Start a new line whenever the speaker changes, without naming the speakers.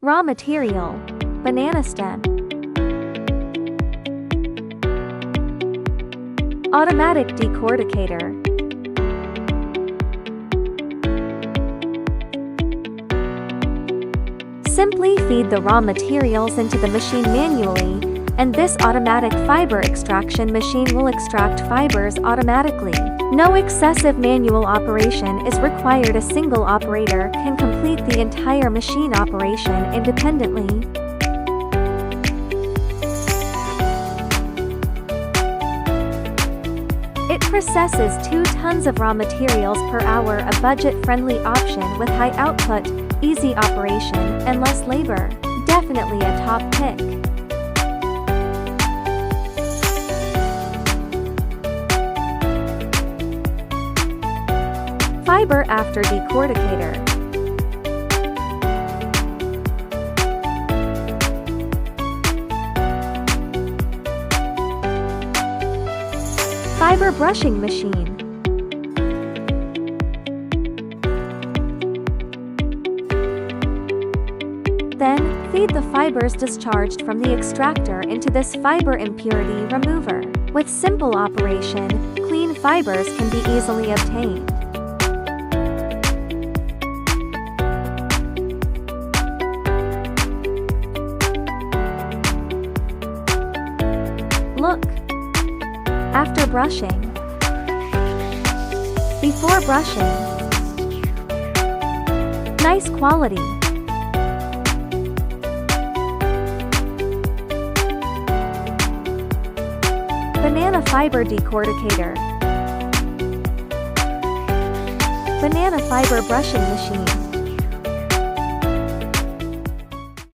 Raw material: banana stem. Automatic decorticator. Simply feed the raw materials into the machine manually, and this automatic fiber extraction machine will extract fibers automatically. No excessive manual operation is required. A single operator can complete the entire machine operation independently. It processes 2 tons of raw materials per hour, a budget-friendly option with high output, easy operation, and less labor. Definitely a top pick. Fiber after decorticator. Fiber brushing machine. Then, feed the fibers discharged from the extractor into this fiber impurity remover. With simple operation, clean fibers can be easily obtained. Look. After brushing. Before brushing. Nice quality. Banana fiber decorticator. Banana fiber brushing machine.